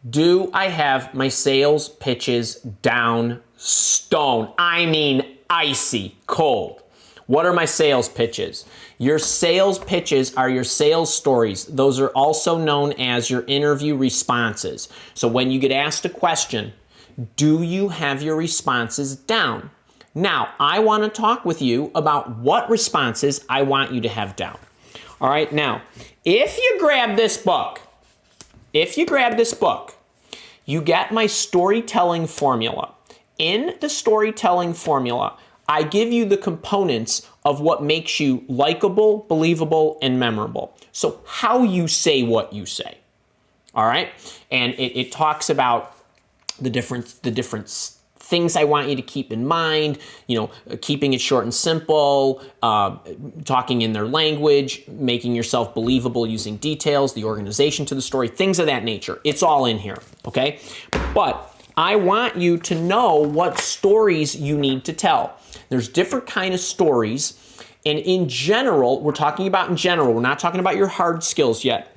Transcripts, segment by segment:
Do I have my sales pitches down stone? I mean icy cold. What are my sales pitches? Your sales pitches are your sales stories. Those are also known as your interview responses. So when you get asked a question, do you have your responses down? Now, I want to talk with you about what responses I want you to have down. All right, now, if you grab this book, you get my storytelling formula. In the storytelling formula, I give you the components of what makes you likable, believable, and memorable. So how you say what you say, all right? And it talks about the different things I want you to keep in mind, keeping it short and simple, talking in their language, making yourself believable using details, the organization to the story, things of that nature. It's all in here, okay? But I want you to know what stories you need to tell. There's different kind of stories, and in general, we're talking about in general, we're not talking about your hard skills yet.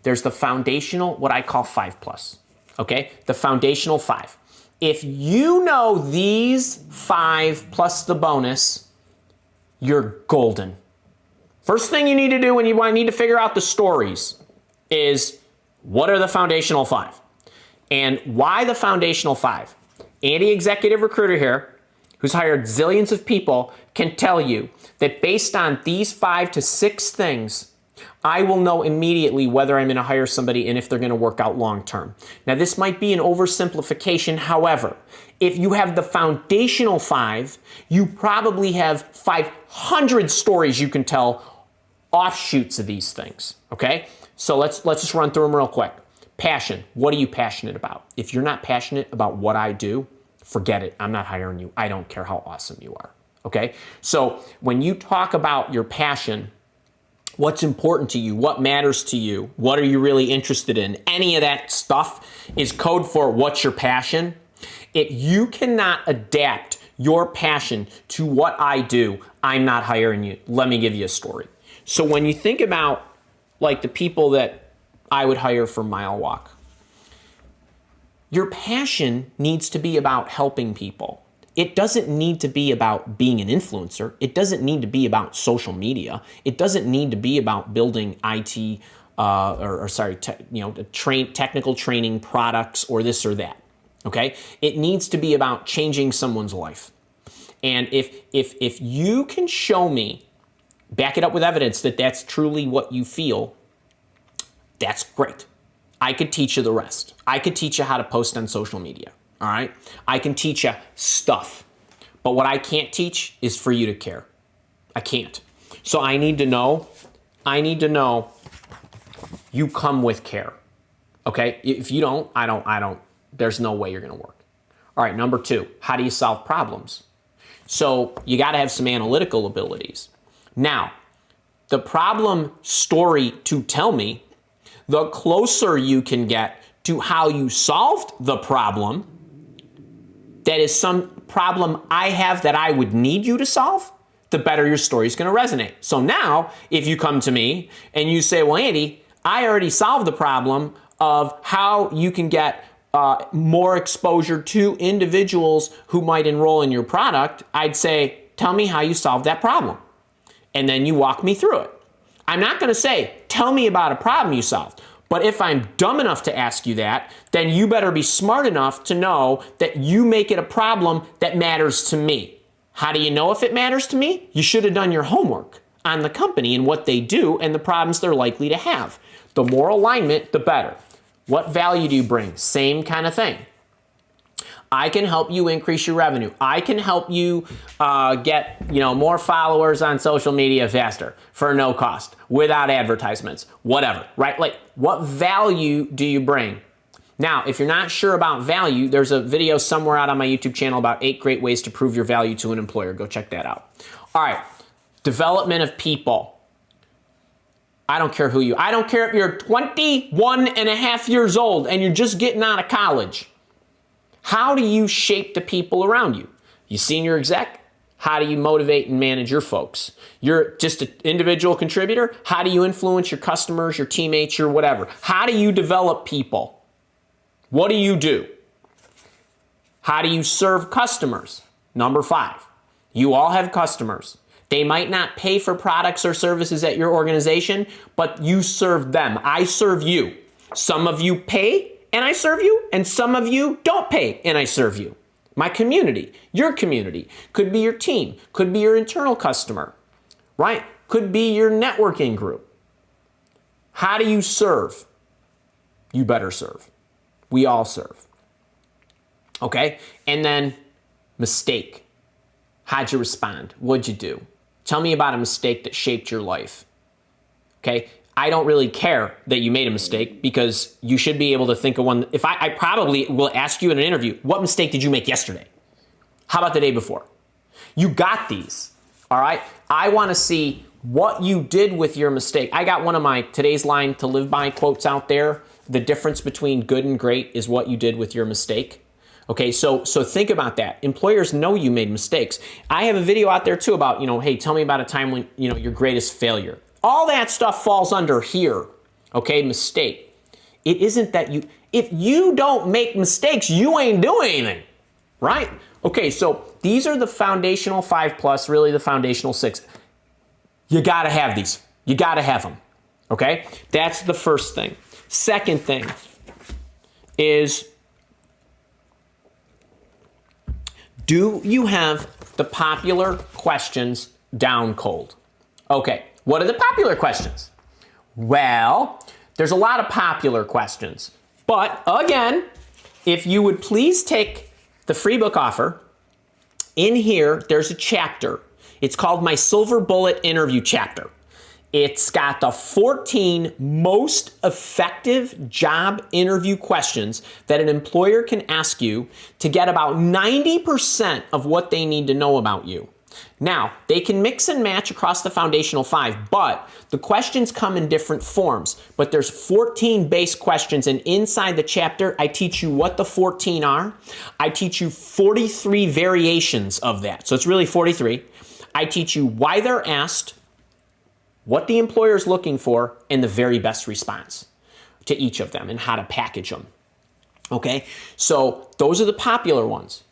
There's the foundational, what I call 5+, okay? The foundational 5. If you know these 5 plus the bonus, you're golden. First thing you need to do when you need to figure out the stories is, what are the foundational 5? And why the foundational 5? Andy, executive recruiter here, who's hired zillions of people, can tell you that based on these 5 to 6 things, I will know immediately whether I'm going to hire somebody and if they're going to work out long term. Now, this might be an oversimplification. However, if you have the foundational 5, you probably have 500 stories you can tell, offshoots of these things. Okay? So let's just run through them real quick. Passion. What are you passionate about? If you're not passionate about what I do, forget it. I'm not hiring you. I don't care how awesome you are. Okay? So when you talk about your passion, what's important to you, what matters to you, what are you really interested in, any of that stuff is code for what's your passion. If you cannot adapt your passion to what I do, I'm not hiring you. Let me give you a story. So when you think about like the people that I would hire for Mile Walk, your passion needs to be about helping people. It doesn't need to be about being an influencer. It doesn't need to be about social media. It doesn't need to be about building IT technical training products or this or that. Okay? It needs to be about changing someone's life. And if you can show me, back it up with evidence that that's truly what you feel, that's great. I could teach you the rest. I could teach you how to post on social media. All right? I can teach you stuff. But what I can't teach is for you to care. I can't. So I need to know you come with care. Okay? If you don't, I don't, there's no way you're going to work. All right, number 2, how do you solve problems? So you got to have some analytical abilities. Now, the problem story to tell me, the closer you can get to how you solved the problem, that is some problem I have that I would need you to solve, the better your story is going to resonate. So now, if you come to me and you say, well, Andy, I already solved the problem of how you can get more exposure to individuals who might enroll in your product, I'd say, tell me how you solved that problem. And then you walk me through it. I'm not going to say, tell me about a problem you solved. But if I'm dumb enough to ask you that, then you better be smart enough to know that you make it a problem that matters to me. How do you know if it matters to me? You should have done your homework on the company and what they do and the problems they're likely to have. The more alignment, the better. What value do you bring? Same kind of thing. I can help you increase your revenue. I can help you get more followers on social media faster for no cost, without advertisements, whatever, right? Like, what value do you bring? Now, if you're not sure about value, there's a video somewhere out on my YouTube channel about 8 great ways to prove your value to an employer. Go check that out. All right, development of people. I don't care I don't care if you're 21 and a half years old and you're just getting out of college. How do you shape the people around you? You senior exec? How do you motivate and manage your folks? You're just an individual contributor. How do you influence your customers, your teammates, your whatever? How do you develop people? What do you do? How do you serve customers? Number 5, you all have customers. They might not pay for products or services at your organization, but you serve them. I serve you. Some of you pay and I serve you, and some of you don't pay and I serve you. My community, your community, could be your team, could be your internal customer, right? Could be your networking group. How do you serve? You better serve. We all serve. Okay? And then mistake. How'd you respond? What'd you do? Tell me about a mistake that shaped your life. Okay? I don't really care that you made a mistake because you should be able to think of one. If I probably will ask you in an interview, what mistake did you make yesterday? How about the day before? You got these, all right? I want to see what you did with your mistake. I got one of my today's line to live by quotes out there. The difference between good and great is what you did with your mistake. Okay, so think about that. Employers know you made mistakes. I have a video out there too about, hey, tell me about a time when, your greatest failure. All that stuff falls under here, okay, mistake. It isn't that if you don't make mistakes, you ain't doing anything, right? Okay, so these are the foundational 5+, really the foundational 6. You gotta have these. You gotta have them, okay? That's the first thing. Second thing is, do you have the popular questions down cold? Okay, what are the popular questions? Well, there's a lot of popular questions. But again, if you would please take the free book offer, in here, there's a chapter. It's called My Silver Bullet Interview Chapter. It's got the 14 most effective job interview questions that an employer can ask you to get about 90% of what they need to know about you. Now, they can mix and match across the foundational 5, but the questions come in different forms. But there's 14 base questions, and inside the chapter, I teach you what the 14 are. I teach you 43 variations of that. So it's really 43. I teach you why they're asked, what the employer is looking for, and the very best response to each of them and how to package them. Okay, so those are the popular ones.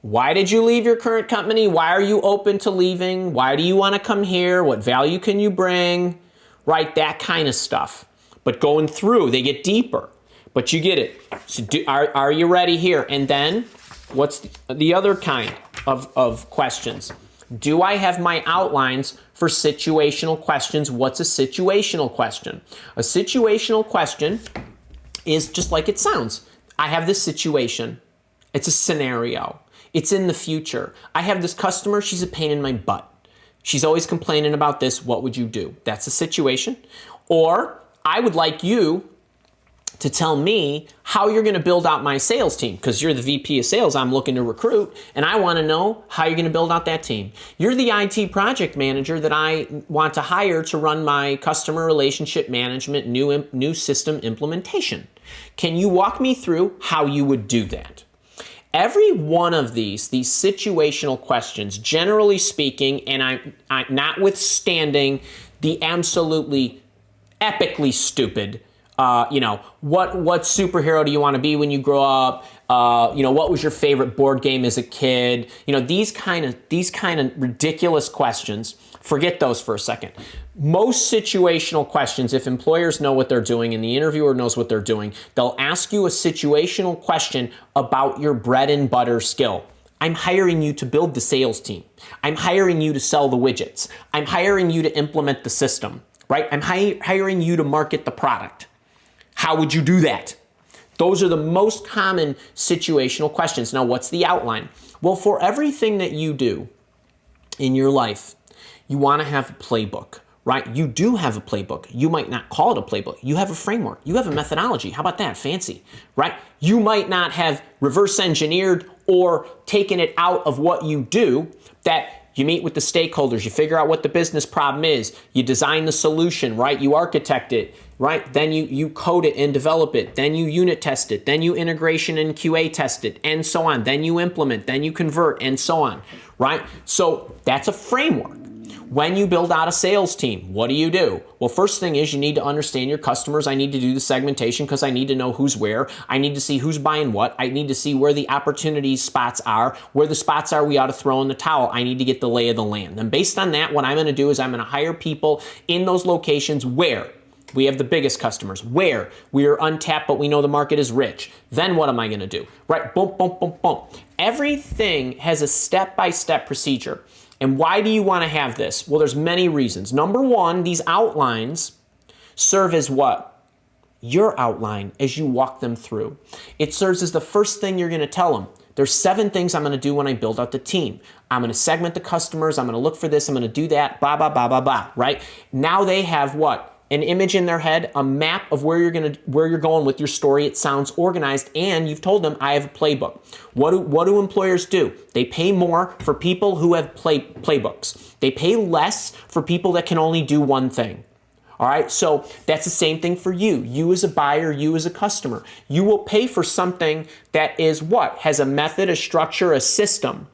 Why did you leave your current company? Why are you open to leaving? Why do you want to come here? What value can you bring? Right, that kind of stuff. But going through, they get deeper. But you get it. So are you ready here? And then what's the other kind of questions? Do I have my outlines for situational questions? What's a situational question? A situational question is just like it sounds. I have this situation. It's a scenario. It's in the future. I have this customer. She's a pain in my butt. She's always complaining about this. What would you do? That's a situation. Or I would like you to tell me how you're going to build out my sales team, because you're the VP of sales I'm looking to recruit, and I want to know how you're going to build out that team. You're the IT project manager that I want to hire to run my customer relationship management new system implementation. Can you walk me through how you would do that? Every one of these situational questions, generally speaking, and I notwithstanding the absolutely epically stupid, what superhero do you want to be when you grow up? What was your favorite board game as a kid? These kind of ridiculous questions. Forget those for a second. Most situational questions, if employers know what they're doing and the interviewer knows what they're doing, they'll ask you a situational question about your bread and butter skill. I'm hiring you to build the sales team. I'm hiring you to sell the widgets. I'm hiring you to implement the system, right? I'm hiring you to market the product. How would you do that? Those are the most common situational questions. Now, what's the outline? Well, for everything that you do in your life, you want to have a playbook, right? You do have a playbook. You might not call it a playbook. You have a framework. You have a methodology. How about that? Fancy, right? You might not have reverse engineered or taken it out of what you do that You meet with the stakeholders, you figure out what the business problem is, you design the solution, right? You architect it, right? Then you code it and develop it. Then you unit test it. Then you integration and QA test it, and so on. Then you implement, then you convert, and so on, right? So that's a framework. When you build out a sales team, what do? Well, first thing is you need to understand your customers. I need to do the segmentation because I need to know who's where. I need to see who's buying what. I need to see where the opportunity spots are, where the spots are we ought to throw in the towel. I need to get the lay of the land. And based on that, what I'm going to do is I'm going to hire people in those locations where we have the biggest customers, where we are untapped, but we know the market is rich. Then what am I going to do? Right? Boom, boom, boom, boom. Everything has a step-by-step procedure. And why do you want to have this? Well, there's many reasons. Number one, these outlines serve as what? Your outline as you walk them through. It serves as the first thing you're going to tell them. There's 7 things I'm going to do when I build out the team. I'm going to segment the customers. I'm going to look for this. I'm going to do that, blah, blah, blah, blah, blah, right? Now they have what? An image in their head, a map of where you're going with your story. It sounds organized, and you've told them I have a playbook. What do employers do? They pay more for people who have playbooks. They pay less for people that can only do one thing. All right, so that's the same thing for you. You as a buyer, you as a customer. You will pay for something that is what? Has a method, a structure, a system.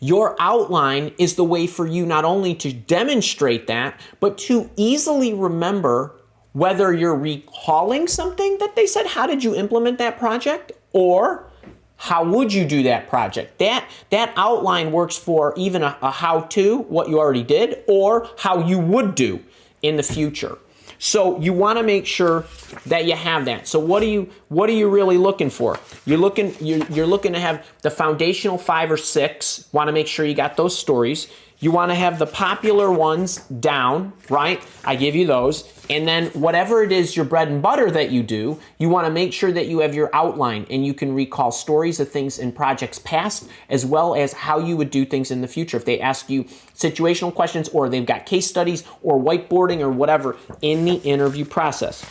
Your outline is the way for you not only to demonstrate that, but to easily remember whether you're recalling something that they said, how did you implement that project? Or how would you do that project? That outline works for even a how-to, what you already did, or how you would do in the future. So you want to make sure that you have that. So what are you really looking for? You're looking to have the foundational 5 or 6. Want to make sure you got those stories. You want to have the popular ones down, right? I give you those. And then whatever it is, your bread and butter that you do, you want to make sure that you have your outline and you can recall stories of things in projects past, as well as how you would do things in the future. If they ask you situational questions, or they've got case studies or whiteboarding or whatever in the interview process.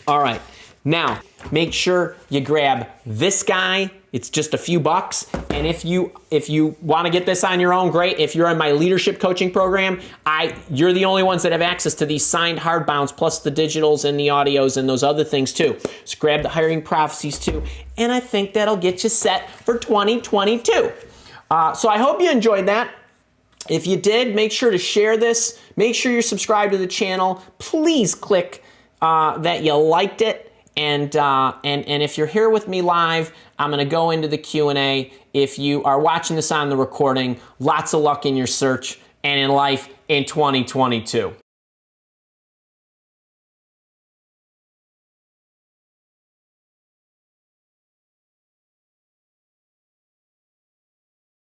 All right. Now, make sure you grab this guy. It's just a few bucks. And if you want to get this on your own, great. If you're in my leadership coaching program, you're the only ones that have access to these signed hardbounds, plus the digitals and the audios and those other things too. So grab the Hiring Prophecies too. And I think that'll get you set for 2022. So I hope you enjoyed that. If you did, make sure to share this. Make sure you're subscribed to the channel. Please click that you liked it. And if you're here with me live, I'm going to go into the Q&A. If you are watching this on the recording, lots of luck in your search and in life in 2022.